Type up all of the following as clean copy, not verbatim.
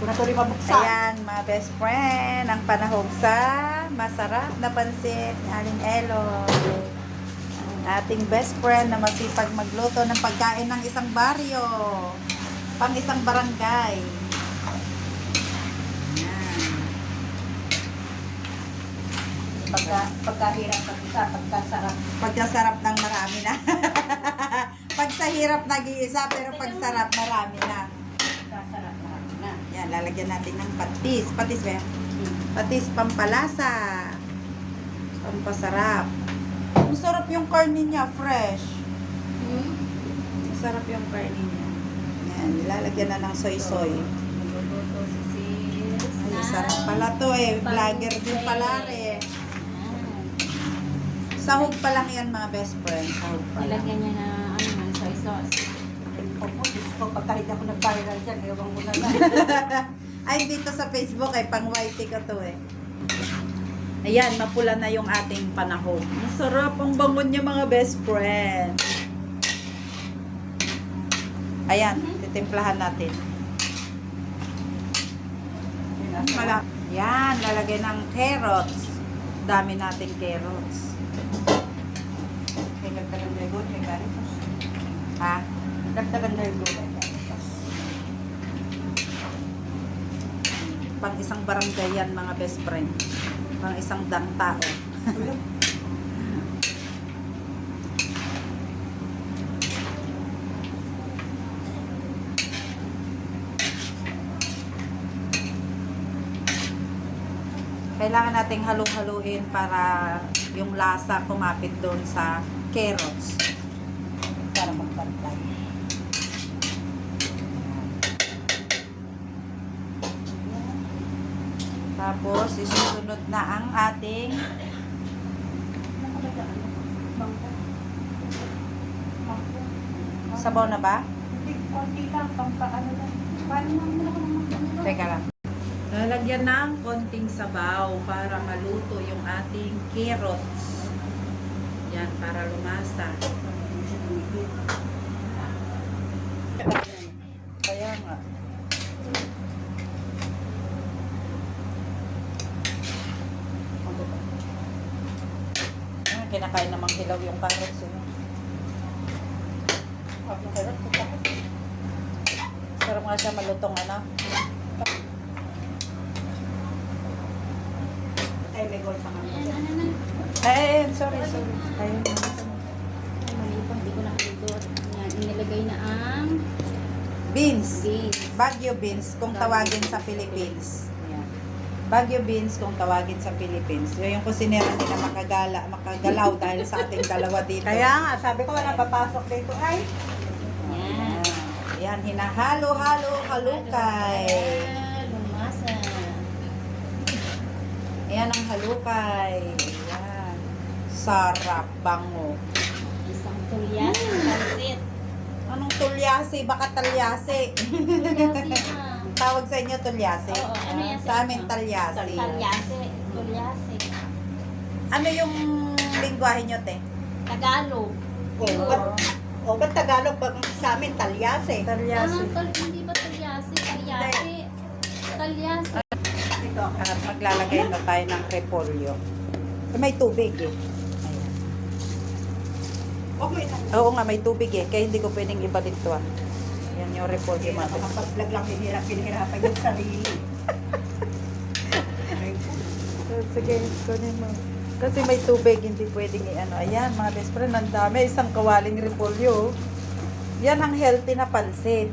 ko na tuloy mabuksan. Ayan, mga best friend, ang panahon sa masarap na pansit ni Aling Elo. Ang ating best friend na masipag magluto ng pagkain ng isang baryo, pang isang barangay. Ayan. Pagkahirap ng isa, pagkasarap. Pagkasarap ng marami na. Pag sa hirap nag-iisa, pero pag sarap marami na. Pagkasarap na. Yan, lalagyan natin ng patis. Patis ba yan? Patis pampalasa. Pampasarap. Masarap yung karne niya, fresh. Masarap yung karne niya. Yan, nilalagyan na ng soy-soy. Magluluto si sis. Ay, sarap pala to eh. Vlogger din pala rin. Sahog pa lang yan, mga best friend. Sahog pa lang. Nilagyan niya na ano man, soy sauce. Opo, Diyos ko, pagkahit ako nag-viral dyan, ewan ko na lang. Ay, dito sa Facebook ay pang whitey ko to eh. Ayan, mapula na yung ating panahon. Masarap ang bangon niya, mga best friend. Ayan, titimplahan natin. Yan, lalagay ng carrots. Dami nating carrots. May nagtagan na yung may garitas. Ha? Nagtagan na yung garitas. Pang isang barangay yan, mga best friend. Pang isang dang tao. Kailangan nating halu-haluin para yung lasa kumapit doon sa carrots. Para magpantay. Tapos, isusunod na ang ating sabaw na ba? Konti lang, pampaano lang. Paano naman ako naman? Teka lang. Lalagyan ng konting sabaw para maluto yung ating carrots. Yan, para lumasa. Kaya nga. Kinakain namang hilaw yung carrots. Sarap nga siya malutong ano. Ay, may gold pa nga. Ay, sorry. Ayun. Ay, mali pa, hindi ko nakalito. Yan, inilagay na ang Beans. beans. Baguio beans kung tawagin sa Philippines. Yan. Baguio beans kung tawagin sa Philippines. Yung kusinera nila makagalaw dahil sa ating dalawa dito. Kaya nga, sabi ko wala papasok dito. Ay, Yan. Yan, hinahalo-halo, halukay. Ayan, lumasa. Ayan ang halukay. Ayan. Sarap, bango. Isang tulyas, pansit. Anong tulyasi? Baka talyasi. Tulyasi na. Tawag sa inyo tulyasi? Oo, ano yan Sa amin talyasi. Talyasi. Tulyasi. Ano yung lingwahe nyo, te? Tagalog. ba't Tagalog pag sa amin, talyase. Talyasi. Hindi ba tulyasi? Talyasi. Talyasi. Dito ako. At maglalagay na tayo ng repolyo. May tubig eh. Ayan. Okay na. Oo nga, may tubig eh. Kaya hindi ko pwedeng ibalik to ah. Yan yung repolyo Hindi na mga best. makapag-vlog lang, pinahirapan yung sarili. Sige, kunin mo. Kasi may tubig, hindi pwedeng i-ano. Ayan, mga best friend, ang dami. Isang kawaling repolyo. Yan ang healthy na pansit.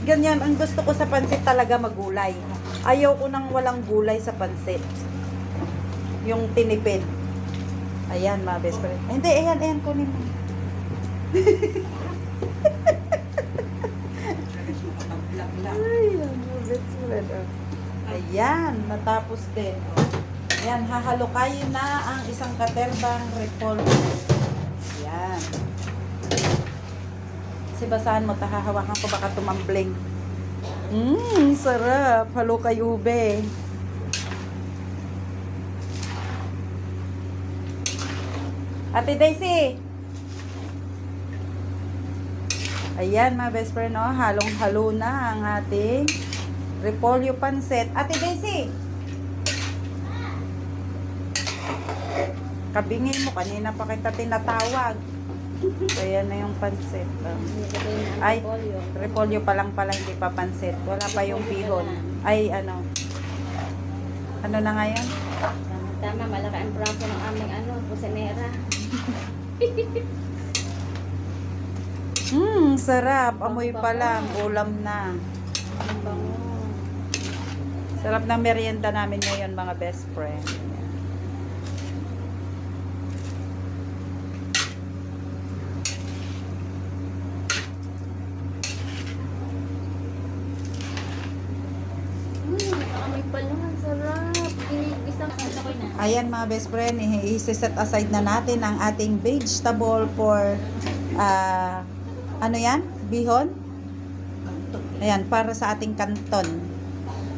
Ganyan, ang gusto ko sa pansit talaga magulay. Ayaw ko nang walang gulay sa pansit. Yung tinipid. Ayan, mga best friend. Hindi, ayan, kunin mo. Makapag-vlog lang. Ay, mga best friend. Oh. Ayan, natapos din. Ayan, hahalukayin na ang isang katerbang repolyo. Ayan. Kasi basahan mo, hahawakan ko baka tumambling. Sarap. Halukay ube. Ate Daisy. Ayan, mga best friend, oh, halong-halo na ang ating repolyo. repolyo pansit. Ate Daisy! Kabingin mo, kanina pa kita tinatawag. So, yan na yung pansit. Nilagay na ang Ay, repolyo. repolyo pa lang pala, hindi pa pansit. Wala pa yung bihon. Ay, ano. Ano na nga yan? Tama, malaki ang braso ng aming kusinera. Sarap. Amoy pa lang. Ulam na. Ang bango. Sarap ng merienda namin ngayon, mga best friend. Amoy pa lang, ang sarap. Isang sakoy na. Ayan mga best friend, i-set aside na natin ang ating vegetable for ano yan? Bihon? Ayan, para sa ating kanton.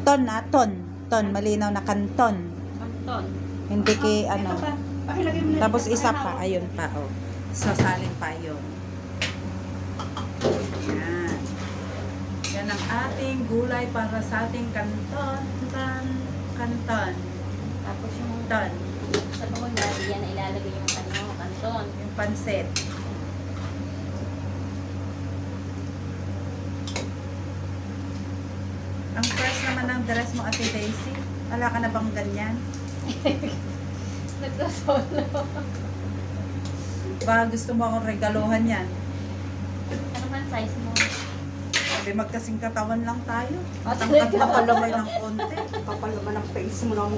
Ton. Malinaw na kanton. Anton. Hindi ano. Pakilagay mo na Tapos dito, isa pakihawak. pa, ayun pa, oh. Sasalin pa yun. Yan. Yan ang ating gulay para sa ating kanton. Kanton. Tapos yung Ton. sa bawang natin yan na ilalagay yung kanton. Yung pansit. Ang fresh naman ng dress mo, Ate Daisy. Wala ka na bang ganyan? Nagsasolo. Baka gusto mo akong regaluhan yan. Ano man size mo? Sabi magkasing katawan lang tayo. Ah, Tangkat talaga? na palamay ng konti. Kapal naman ang face mo ng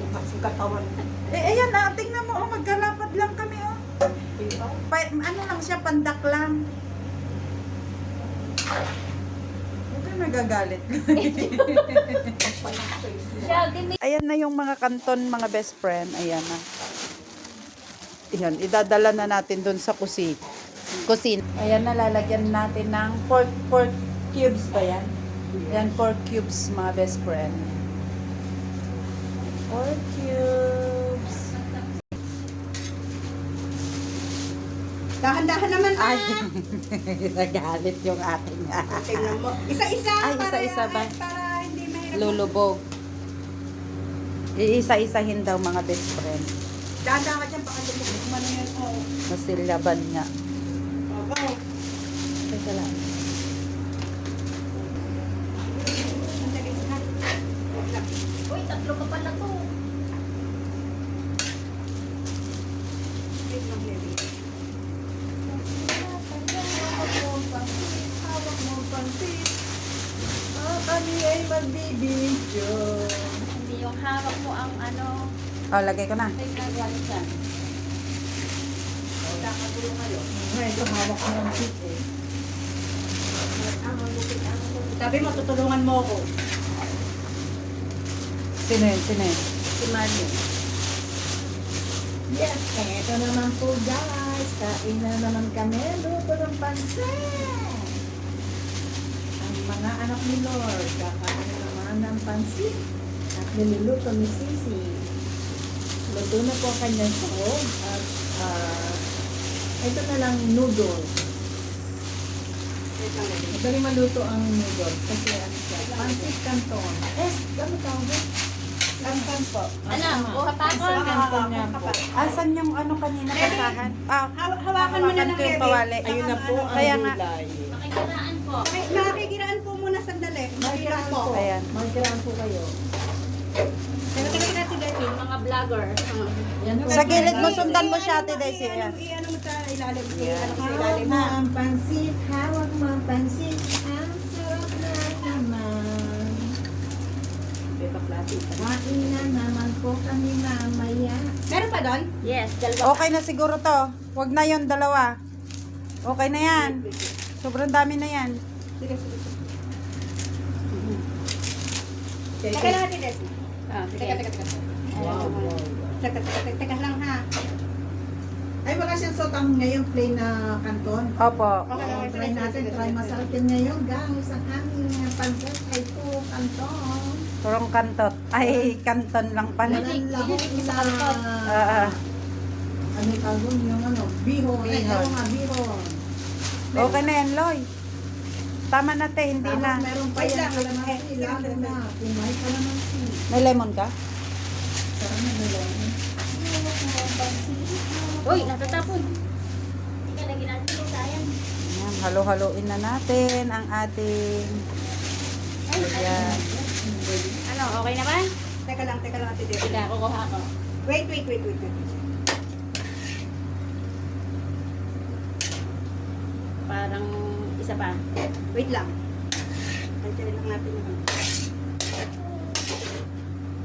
kasing katawan. Ayan na, tingnan mo, magkalapad lang kami, oh. Ano lang siya, pandak lang. Huwag ka nagagalit. Siya, give me. Ayan na yung mga kanton, mga best friend. Ayan na. Ayan, idadala na natin dun sa kusin. Ayan na, lalagyan natin ng pork cubes ba yan? Yan, pork cubes, mga best friend. Pork cubes. Dahan-dahan naman Ay, nagalit yung aking. Tingnan mo. Isa-isa. Ay, para- isa-isa ba? Para hindi mahirap. Lulubog. Iisa-isahin daw, mga best friend. Dada ka dyan, baka lumubog man yan. Oh. Masilyaban niya. Okay. Teka lang. Sandali na. Uy, tatlo pa pala to. Wait lang, baby. Hawak mo pansit. Kami ay magbibidyo. Hindi yung hawak mo ang Oh, lagay ko na. ay nagawa siya. Kakatulong kayo. Ngayon, ito hawak ko ng sit eh. Sabi mo, tutulungan mo ako. Sino yun? Sino yun? Si Mario. Yes, eto naman po guys. Kain na naman kami. Luto ng pansit. Ang mga anak ni Lord, kakain na naman ng pansit. At niluluto ni Sisi. Luto na po ang kanyang sahog. At ito na lang noodles. Wait lang, baby. Madali maluto ang noodles. Kasi ano siya, pansit canton. Ano tawag? Kantan po. Ano, buha pa ako. Canton nga po. Asan yung ano kanina basahan? Ah, Hawakan mo na ng ko yung baby. pawali. Ayun na po ang Kaya nga. gulay. Makikiraan po. Nakikiraan po muna sandali. Makikiraan po. Ayan. Magkiraan po kayo. Teka natin dahil. Yung mga vlogger. Yan po. Sa gilid mo, sundan mo siya, Ate Daisy. Ayan. Ayan. Iyan mo sa ilalim. Iyan mo sa Hawak ilalim mo ha. ang pansit, hawak mo ang pansit. Ang sarap na naman. Kain na naman po kami mamaya. Meron pa doon? Yes, dalawa. Okay na siguro to. Huwag na yon dalawa. Okay na yan. Sobrang dami na yan. Sige, sige. Teka lang natin, Desi. Ah, Teka, teka, teka. Wow, wow. Teka lang ha. Ay, wala siyang sotang ngayon plain na kanton. Opo. Oh, try natin, try masarap yun ngayon guys. Ang aming pansit ay po kanton. Turong kantot. Ay, kanton lang pala. Walang lahok na ano tawag yung ano, bihon. Ay, Bihon. oo nga, bihon. Okay na yan, Loy. Tama na te, hindi Tapos na. meron pa yan, kalamansi, lalo na. Kung may kalamansi. May lemon ka? Sarap na lemon. Uy, natatapon. Teka, lagi natin ito, sayang. Ayan, halo-haloin na natin ang ating... Ayan. Ano, okay na ba? Teka lang, Ate Deb. Sige, kukuha ko. Wait. Parang isa pa. Wait lang. Antayin lang natin yung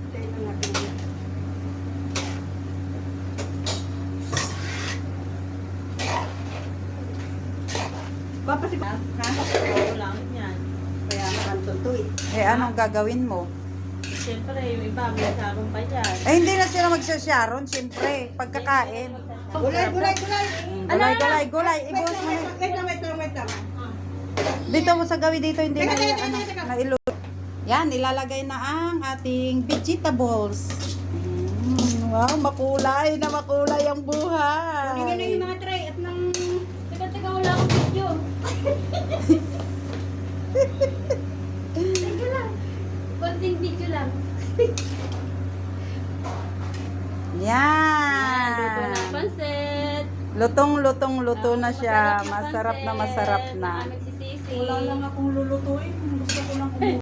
Antayin lang natin yung Papa si... Ha? Oo lang yan. Kaya nakanton to eh. Eh, anong gagawin mo? Siyempre, yung iba, may sarong pa dyan. Eh, hindi na sila magsasharon, siyempre. Pagkakain. Gulay! Gulay. Ibuhos mo na. Wait lang. Dito mo sa gawi dito, hindi na Teka. nailo. Yan, ilalagay na ang ating vegetables. Wow, makulay na makulay ang buhay. Kunin na yung mga tray at nang... Teka, wala akong video. Teka lang. Konting video lang. Yan. Luto na ang pansit. Luto na siya. Masarap na masarap na. Ang aming sisisi. Wala lang akong lulutuin. Gusto ko lang